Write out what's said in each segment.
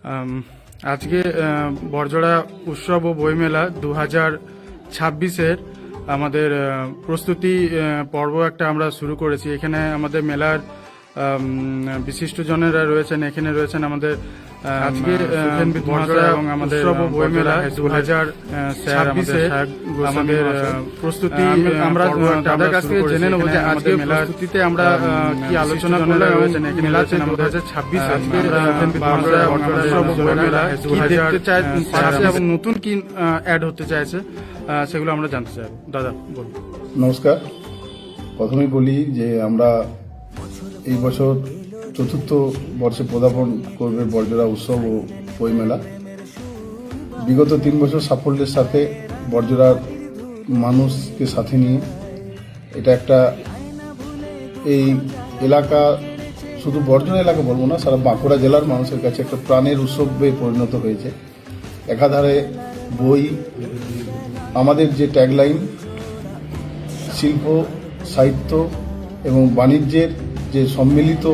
আম, আজকে বড়জোড়া উৎসব ও বইমেলা 2026-এর আমাদের প্রস্তুতি পর্ব একটা আমরা শুরু করেছি। এখানে আমাদের মেলার বিশিষ্টজনেরা রয়েছেন। এখানে রয়েছেন আমাদের আজকে বড়জোড়া এবং আমাদের উৎসব ও বইমেলা 2026-এর আমাদের প্রস্তুতি আমরা তাদের কাছ থেকে জেনে নেব যে আজকে প্রস্তুতিতে আমরা কি আলোচনা করলাম রয়েছেন। এখানে মেলাতে 2026 আজকে বড়জোড়া উৎসব ও বইমেলা কি দেখতে চাইছে এবং নতুন কি অ্যাড হতে চাইছে সেগুলো আমরা জানতে চাইব। দাদা বলুন। নমস্কার। প্রথমেই বলি যে আমরা এই বছর চতুর্থ বর্ষে পদার্পণ করবে বড়জোড়া উৎসব ও বইমেলা। বিগত 3 বছর সাফল্যের সাথে বড়জোড়ার মানুষকে সাথে নিয়ে এটা একটা এই এলাকা, শুধু বড়জোড়া এলাকা বলবো না, সারা বাঁকুড়া জেলার মানুষের কাছে একটা প্রাণের উৎসবে পরিণত হয়েছে। একাধারে বই, আমাদের যে ট্যাগলাইন শিল্প, সাহিত্য এবং বাণিজ্যের যে সম্মিলিত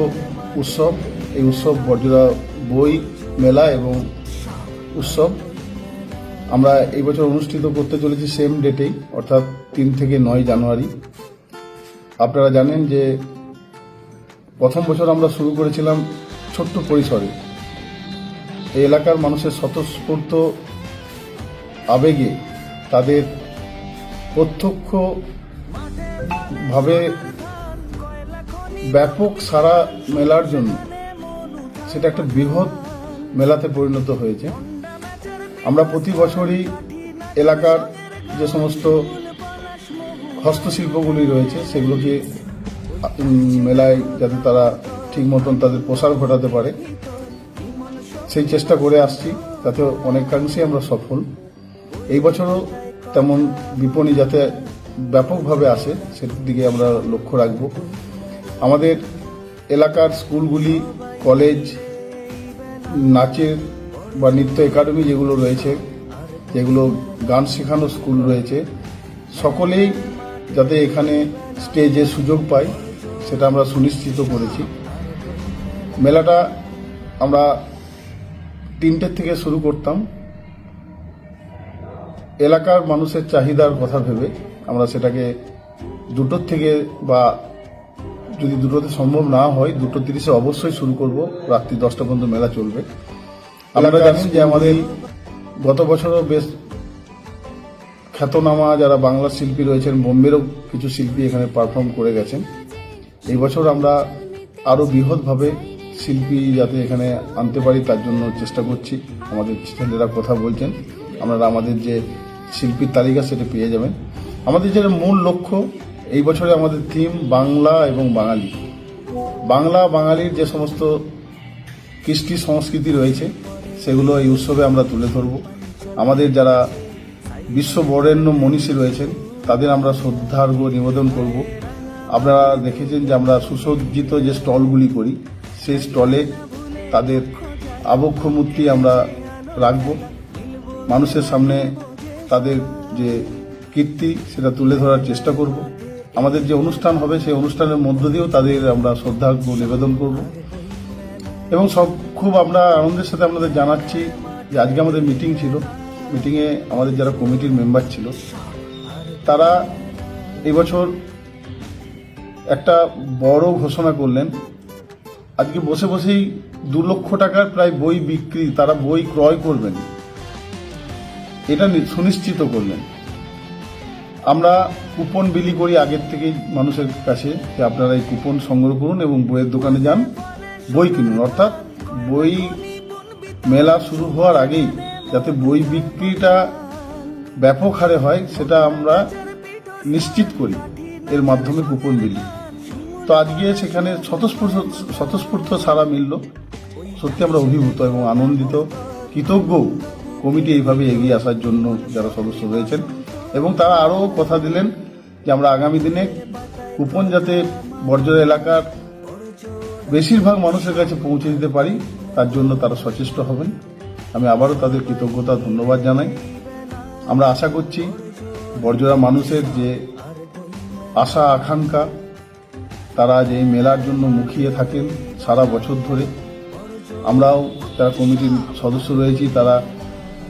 উৎসব, এই উৎসব বড়জোড়া বই মেলা এবং উৎসব আমরা এই বছর অনুষ্ঠিত করতে চলেছি সেম ডেটেই, অর্থাৎ 3 থেকে 9 জানুয়ারি। আপনারা জানেন যে প্রথম বছর আমরা শুরু করেছিলাম ছোট্ট পরিসরে। এই এলাকার মানুষের স্বতঃস্ফূর্ত আবেগে, তাদের প্রত্যক্ষভাবে ব্যাপক সারা মেলার জন্য সেটা একটা বৃহৎ মেলাতে পরিণত হয়েছে। আমরা প্রতি বছরই এলাকার যে সমস্ত হস্তশিল্পগুলি রয়েছে সেগুলোকে মেলায় যাতে তারা ঠিক মতন তাদের প্রসার ঘটাতে পারে সেই চেষ্টা করে আসছি, তাতে অনেকাংশেই আমরা সফল। এই বছরও তেমন বিপণী যাতে ব্যাপকভাবে আসে সেটার দিকে আমরা লক্ষ্য রাখব। আমাদের এলাকার স্কুলগুলি, কলেজ, নাচের বা নৃত্য একাডেমি যেগুলো রয়েছে, যেগুলো গান শেখানোর স্কুল রয়েছে, সকলেই যাতে এখানে স্টেজে সুযোগ পায় সেটা আমরা সুনিশ্চিত করেছি। মেলাটা আমরা 3টে থেকে শুরু করতাম। এলাকার মানুষের চাহিদার কথা ভেবে আমরা সেটাকে 2টোর থেকে, বা যদি 2টোতে সম্ভব না হয় 2:30 অবশ্যই শুরু করব। রাত্রি 10টা পর্যন্ত মেলা চলবে। আপনারা জানেন যে আমাদের গত বছরও বেশ খ্যাতনামা যারা বাংলা শিল্পী রয়েছেন, বোম্বেরও কিছু শিল্পী এখানে পারফর্ম করে গেছেন। এই বছর আমরা আরও বৃহৎভাবে শিল্পী যাতে এখানে আনতে পারি তার জন্য চেষ্টা করছি। আমাদের ছেলেরা কথা বলছেন, আপনারা আমাদের যে শিল্পীর তালিকা সেটা পেয়ে যাবেন। আমাদের যেটা মূল লক্ষ্য, এই বছরে আমাদের থিম বাংলা এবং বাঙালি। বাংলা বাঙালির যে সমস্ত কৃষ্টি সংস্কৃতি রয়েছে সেগুলো এই উৎসবে আমরা তুলে ধরব। আমাদের যারা বিশ্ব বরেণ্য মনীষী রয়েছেন তাদের আমরা শ্রদ্ধার্ঘ্য নিবেদন করব। আপনারা দেখেছেন যে আমরা সুসজ্জিত যে স্টলগুলি করি, সেই স্টলে তাদের আবক্ষ মূর্তি আমরা রাখব। মানুষের সামনে তাদের যে কীর্তি সেটা তুলে ধরার চেষ্টা করব। আমাদের যে অনুষ্ঠান হবে সেই অনুষ্ঠানের মধ্য দিয়েও তাদের আমরা শ্রদ্ধার্ঘ্য নিবেদন করব। এবং খুব আমরা আনন্দের সাথে আপনাদের জানাচ্ছি যে আজকে আমাদের মিটিং ছিল। মিটিংয়ে আমাদের যারা কমিটির মেম্বার ছিল তারা এবছর একটা বড় ঘোষণা করলেন। আজকে বসে বসেই 2 লক্ষ টাকার প্রায় বই বিক্রি, তারা বই ক্রয় করবেন, এটা সুনিশ্চিত করলেন। আমরা কুপন বিলি করি আগের থেকেই মানুষের কাছে যে আপনারা এই কুপন সংগ্রহ করুন এবং বইয়ের দোকানে যান, বই কিনুন। অর্থাৎ বই মেলা শুরু হওয়ার আগেই যাতে বই বিক্রিটা ব্যাপক হারে হয় সেটা আমরা নিশ্চিত করি এর মাধ্যমে কুপন বিলি। তো আজকে সেখানে স্বতঃস্ফূর্ত সাড়া মিলল। সত্যি আমরা অভিভূত এবং আনন্দিত, কৃতজ্ঞ কমিটি এইভাবে এগিয়ে আসার জন্য যারা সদস্য রয়েছেন। এবং তারা আরও কথা দিলেন যে আমরা আগামী দিনে কুপন যাতে বড়জোড়া এলাকার বেশিরভাগ মানুষের কাছে পৌঁছে দিতে পারি তার জন্য তারা সচেষ্ট হবেন। আমি আবারও তাদের কৃতজ্ঞতা ধন্যবাদ জানাই। আমরা আশা করছি বড়জোড়া মানুষের যে আশা আকাঙ্ক্ষা, তারা যে মেলার জন্য মুখিয়ে থাকেন সারা বছর ধরে, আমরাও যারা কমিটির সদস্য রয়েছি তারা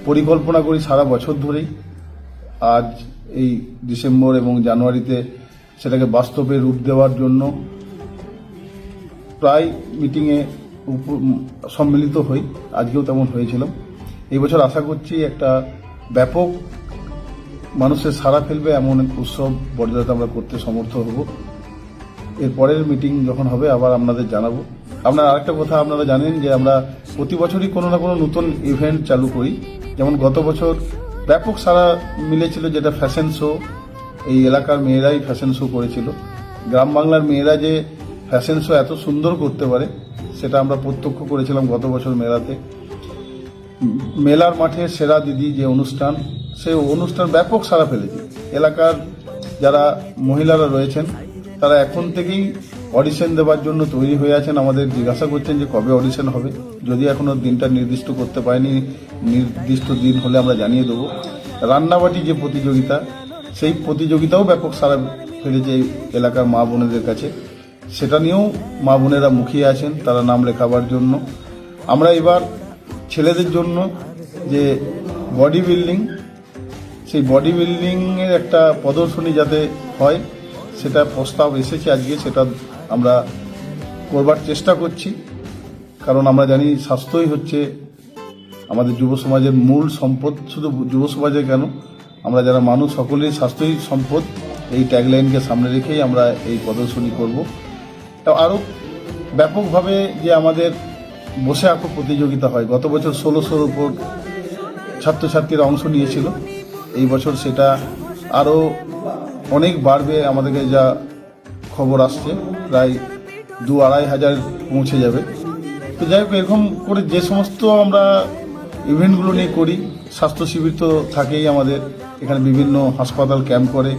পরিকল্পনা করি সারা বছর ধরেই। আজ এই ডিসেম্বর এবং জানুয়ারিতে সেটাকে বাস্তবে রূপ দেওয়ার জন্য প্রায় মিটিংয়ে সম্মিলিত হই। আজকেও তেমন হয়েছিলাম। এই বছর আশা করছি একটা ব্যাপক মানুষের সাড়া ফেলবে এমন এক উৎসব বড়জোড়াতে আমরা করতে সমর্থ হব। এর পরের মিটিং যখন হবে আবার আপনাদের জানাবো। আপনার আরেকটা কথা আপনারা জানেন যে আমরা প্রতি বছরই কোনো না কোনো নতুন ইভেন্ট চালু করি। যেমন গত বছর ব্যাপক সাড়া মিলেছিল যেটা ফ্যাশন শো। এই এলাকার মেয়েরাই ফ্যাশন শো করেছিল। গ্রাম বাংলার মেয়েরা যে ফ্যাশন শো এত সুন্দর করতে পারে সেটা আমরা প্রত্যক্ষ করেছিলাম গত বছর মেলাতে। মেলার মাঠে সেরা দিদি যে অনুষ্ঠান, সেই অনুষ্ঠান ব্যাপক সাড়া ফেলেছে। এলাকার যারা মহিলারা রয়েছেন তারা এখন থেকেই অডিশন দেওয়ার জন্য তৈরি হয়ে আছেন। আমাদের জিজ্ঞাসা করছেন যে কবে অডিশন হবে, যদি এখনো দিনটা নির্দিষ্ট করতে পারেনি, নির্দিষ্ট দিন হলে আমরা জানিয়ে দেবো। রান্নাবাটি যে প্রতিযোগিতা, সেই প্রতিযোগিতাও ব্যাপক সাড়া ফেলেছে এই এলাকার মা বোনেদের কাছে। সেটা নিয়েও মা বোনেরা মুখিয়ে আছেন তারা নাম লেখাবার জন্য। আমরা এবার ছেলেদের জন্য যে বডি বিল্ডিং, সেই বডি বিল্ডিংয়ের একটা প্রদর্শনী যাতে হয় সেটা প্রস্তাব এসেছে আজকে। সেটা আমরা করবার চেষ্টা করছি, কারণ আমরা জানি স্বাস্থ্যই হচ্ছে আমাদের যুব সমাজের মূল সম্পদ। শুধু যুব সমাজে কেন, আমরা যারা মানুষ সকলেই স্বাস্থ্যই সম্পদ, এই ট্যাগলাইনকে সামনে রেখেই আমরা এই প্রদর্শনী করব। আরও ব্যাপকভাবে যে আমাদের বসে আঁকো প্রতিযোগিতা হয়, গত বছর 1600-র উপর ছাত্রছাত্রীরা অংশ নিয়েছিল। এই বছর সেটা আরও অনেক বাড়বে, আমাদেরকে যা খবর আসছে প্রায় 2-2.5 হাজার পৌঁছে যাবে। তো যাই হোক, এরকম করে যে সমস্ত আমরা ইভেন্টগুলো নিয়ে করি, স্বাস্থ্য শিবির তো থাকেই আমাদের এখানে, বিভিন্ন হাসপাতাল ক্যাম্প করে।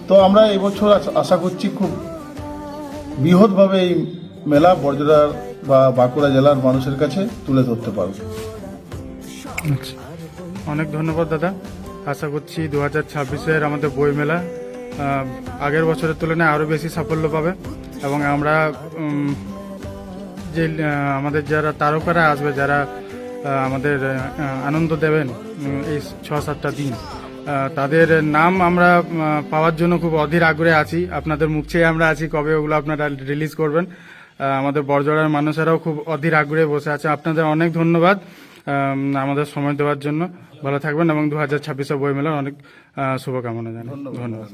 তো আমরা এবছর আশা করছি খুব বৃহৎভাবে এই মেলা বড়জোড়া বা বাঁকুড়া জেলার মানুষের কাছে তুলে ধরতে পারব। আচ্ছা, অনেক ধন্যবাদ দাদা। আশা করছি 2026-এর আমাদের বই মেলা আগের বছরের তুলনায় আরও বেশি সাফল্য পাবে এবং আমরা যে আমাদের যারা তারকারা আসবে, যারা আমাদের আনন্দ দেবেন এই 6-7টা দিন, তাদের নাম আমরা পাওয়ার জন্য খুব অধীর আগ্রহে আছি। আপনাদের মুখ চেয়ে আমরা আছি কবে ওগুলো আপনারা রিলিজ করবেন। আমাদের বড়জোড়ার মানুষেরাও খুব অধীর আগ্রহে বসে আছে। আপনাদের অনেক ধন্যবাদ আমাদের সময় দেওয়ার জন্য। ভালো থাকবেন এবং 2026 বই মেলার অনেক শুভকামনা জানাই। ধন্যবাদ।